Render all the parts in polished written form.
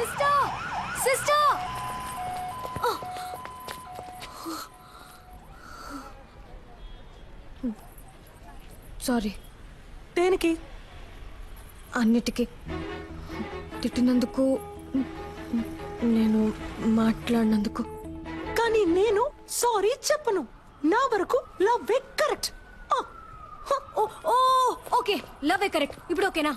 Sister sister sorry. దేనికి? అన్నిటికీ. తిట్టినందుకు, నేను మాట్లాడినందుకు. కానీ నేను సారీ చెప్పను. నా వరకు love correct. Okay, love correct. ఇప్పుడు ఓకేనా?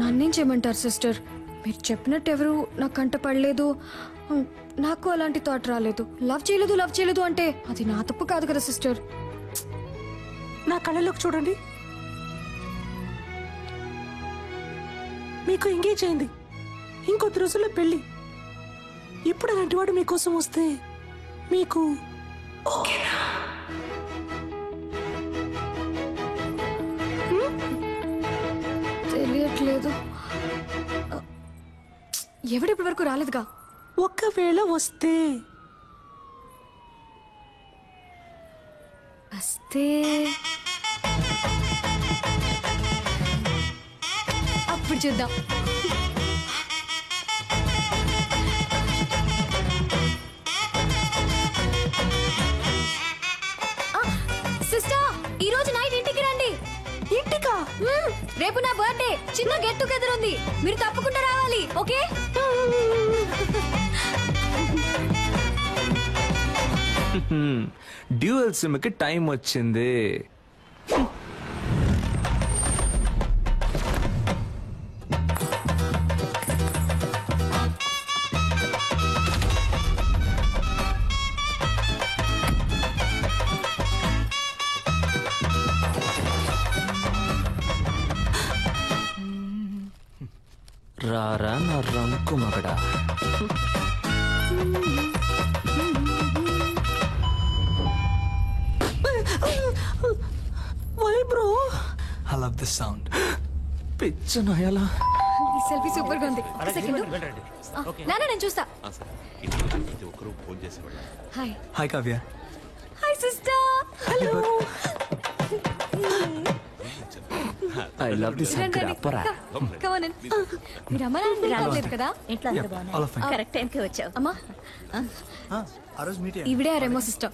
నన్నేం చేయమంటారు సిస్టర్? మీరు చెప్పినట్టు ఎవరు నా కంట పడలేదు. నాకు అలాంటి థాట్ రాలేదు. లవ్ చేయలేదు అంటే అది నా తప్పు కాదు కదా సిస్టర్. నా కళ్ళలోకి చూడండి. మీకు ఎంగేజ్ అయింది, ఇంకొద్ది రోజుల్లో పెళ్లి. ఇప్పుడు అలాంటి వాడు మీకోసం వస్తే మీకు ఓకేనా? తెలియట్లేదు. ఎవడిప్పటి వరకు రాలేదుగా. ఒకవేళ వస్తే అప్పుడు చూద్దాం. సిస్టర్, ఈ రోజు నైట్ ఇంటికి రండి. ఇంటికా? రేపు నా బర్త్డే. చిన్న గెట్ టుగెదర్ ఉంది. మీరు తప్పకుండా రావాలి. ఓకే? డ్యూయల్ సిమ్ కి టైం వచ్చింది. రారా నా రంకు మగడా. Why bro? I love this sound. పిచ్చ నాయాలా. ఈ సెల్ఫీ సూపర్ గా ఉంది. ఒక సెకండ్. నాన్న, నేను చూస్తా. Hi. Hi Kavya. Hi sister. Hello. I love this sound. అప్పరా. Come on in. మీరు అమ్మ నాన్న రాలేదు కదా? ఇంట్లో అందరూ బాగున్నారు. కరెక్ట్ టైంకి వచ్చావు. అమ్మా, ఆ రోజు మీట్ ఈవిడే ఆ రెమో సిస్టర్.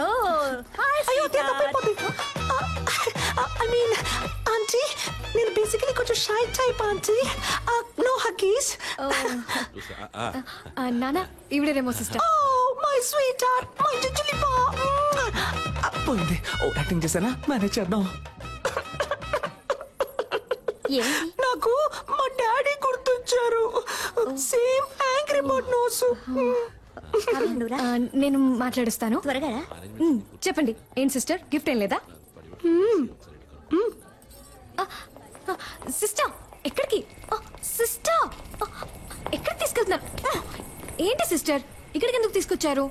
Oh hi. అయ్యో, ఐ మీన్ ఆంటీ, నేను బేసికలీ కొంచెం shy type aunty. No huggies. నాన్న, ఈవిడే Remo sister. Oh my sweet heart, my జింజలి పా. పోయింది. ఓ యాక్టింగ్ చేశానా? మేనేజ్ చేద్దాం. నాకు మా డాడీ గుర్తొచ్చారు. Same angry bird nose. నేను మాట్లాడుస్తాను. త్వరగా చెప్పండి. ఏం సిస్టర్, గిఫ్ట్ ఏం లేదా? సిస్టర్, ఎక్కడికి? సిస్టర్, ఎక్కడికి తీసుకెళ్తున్నారు? ఏంటి సిస్టర్, ఇక్కడికి ఎందుకు తీసుకొచ్చారు?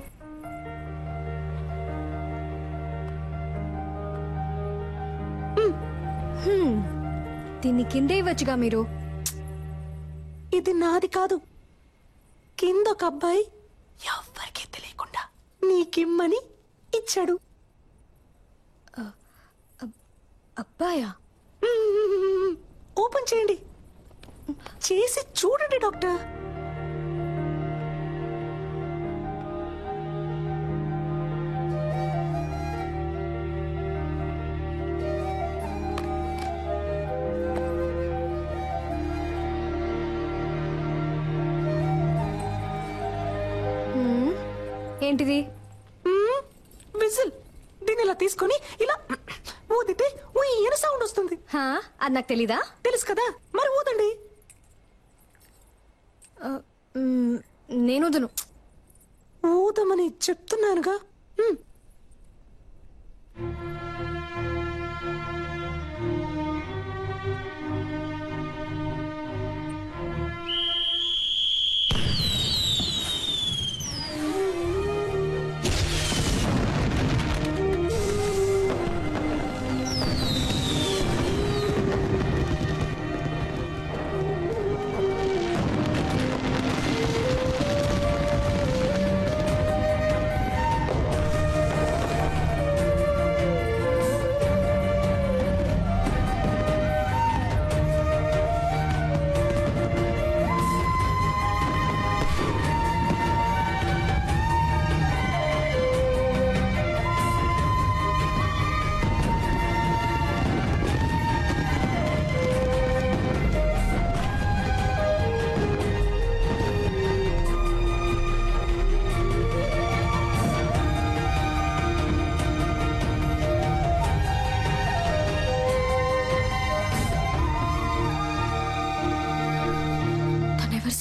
దీన్ని కిందే ఇవ్వచ్చుగా మీరు. ఇది నాది కాదు. కింద ఒక అబ్బాయి ఎవ్వరికీ తెలియకుండా నీకిమ్మని ఇచ్చాడు. అబ్బాయా? ఓపెన్ చేయండి. చేసి చూడండి డాక్టర్. ఏంటిది? విజిల్. దీన్ని ఇలా తీసుకొని ఇలా ఊదితే ఉయ్యన సౌండ్ వస్తుంది. అది నాకు తెలీదా? తెలుసు కదా, మరి ఊదండి. నేను వదును. ఊదమని చెప్తున్నానుగా.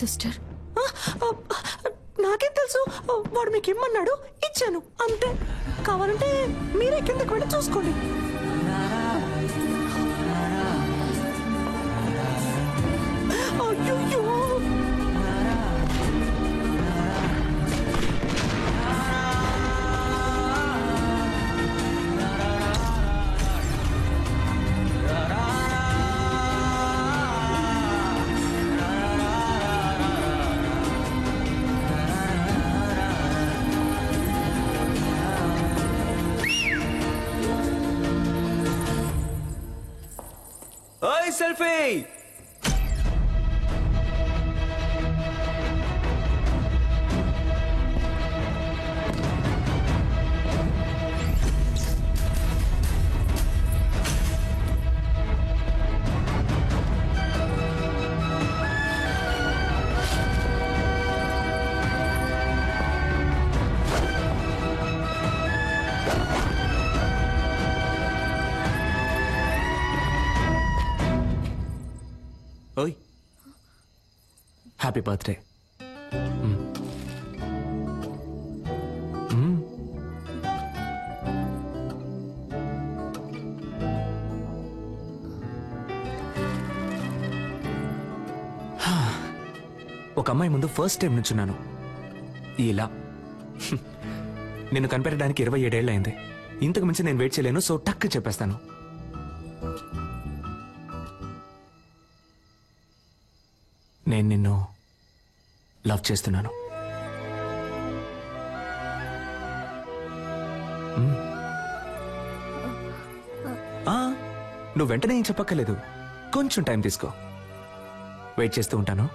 సిస్టర్? నాకేం తెలుసు, వాడు మీకు ఇమ్మన్నాడు, ఇచ్చాను అంతే. కావాలంటే మీరే కిందకి వెళ్ళి చూసుకోండి. అయ్యో, ఓయ్ సెల్ఫీ. ఓయ్ హ్యాపీ బర్త్డే. ఒక అమ్మాయి ముందు ఫస్ట్ టైం నుంచున్నాను ఇలా. నిన్ను కనిపెట్టడానికి 27 ఏళ్ళు అయింది. ఇంతకు మించి నేను వెయిట్ చేయలేను, సో టక్ చెప్పేస్తాను. నేను నిన్ను లవ్ చేస్తున్నాను. నువ్వు వెంటనే ఏం చెప్పక్కర్లేదు, కొంచెం టైం తీసుకో. వెయిట్ చేస్తూ ఉంటాను.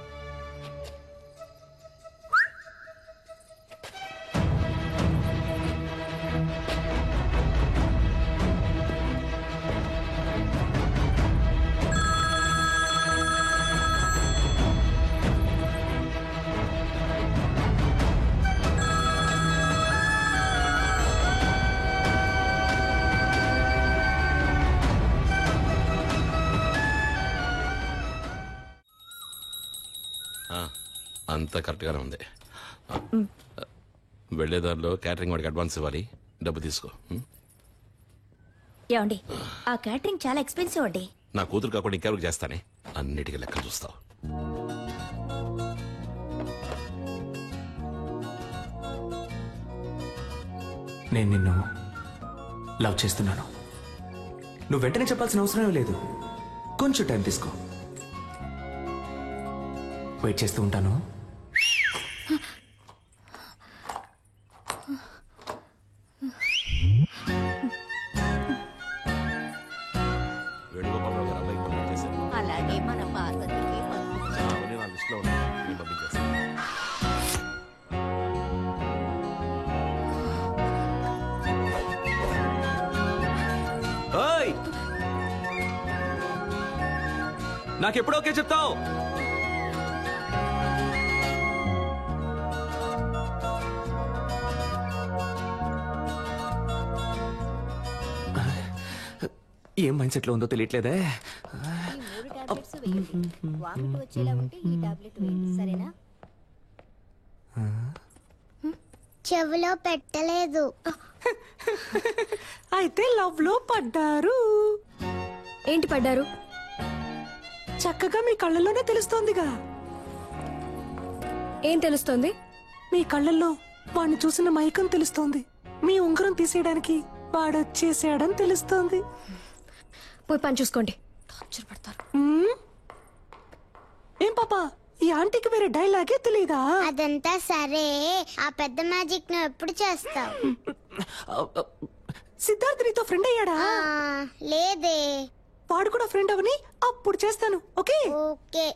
అంతా కరెక్ట్గానే ఉంది. వెళ్లేదారిలో క్యాటరింగ్ వాడికి అడ్వాన్స్ ఇవ్వాలి, డబ్బు తీసుకో. ఏమండి, ఆ క్యాటరింగ్ చాలా ఎక్స్పెన్సివ్ అండి. నా కూతురు కాకుండా ఇంకెవరికి చేస్తానే, అన్నిటికీ లెక్కలు చూస్తావు. నేను నిన్ను లవ్ చేస్తున్నాను. నువ్వు వెంటనే చెప్పాల్సిన అవసరం లేదు, కొంచెం టైం తీసుకో. వెయిట్ చేస్తూ ఉంటాను. వేణుగోపాలరావు గారు అబ్బాయికి పంపించేశారు. అలాగే మన పార్వతికి పంపించాం. అవన్నీ నా లిస్టులో ఉన్నాయి, నేను పంపించేస్తాను. ఓయ్, నాకెప్పుడు ఓకే చెప్తావు? ఏం మైండ్ సెట్ లో ఉందో తెలియట్లేదే. ఈ 3 టాబ్లెట్స్ వేయండి. వామిట్ వచ్చేలా ఉంటే ఈ టాబ్లెట్ వేయండి, సరేనా? చెవిలో పెట్టలేదు. అయితే లవ్ లో పడ్డారు. ఏంటి పడ్డారు? చక్కగా మీ కళ్ళల్లోనే తెలుస్తోందిగా. ఏం తెలుస్తోంది? మీ కళ్ళల్లో వాడిని చూసిన మైకం తెలుస్తోంది. మీ ఉంగరం తీసేయడానికి వాడొచ్చేసాడని తెలుస్తోంది. పోయి పని చూసుకోండి. టార్చర్ పడతారు. ఏం పాపా, ఈ ఆంటీకి వేరే డైలాగే తెలీదా? అదంతా సరే, ఆ పెద్ద మ్యాజిక్ నువ్వు ఎప్పుడు చేస్తావు? సిద్ధార్థ్ నీతో ఫ్రెండ్ అయ్యాడా? లేదే. వాడు కూడా ఫ్రెండ్ అవని అప్పుడు చేస్తాను. Okay okay.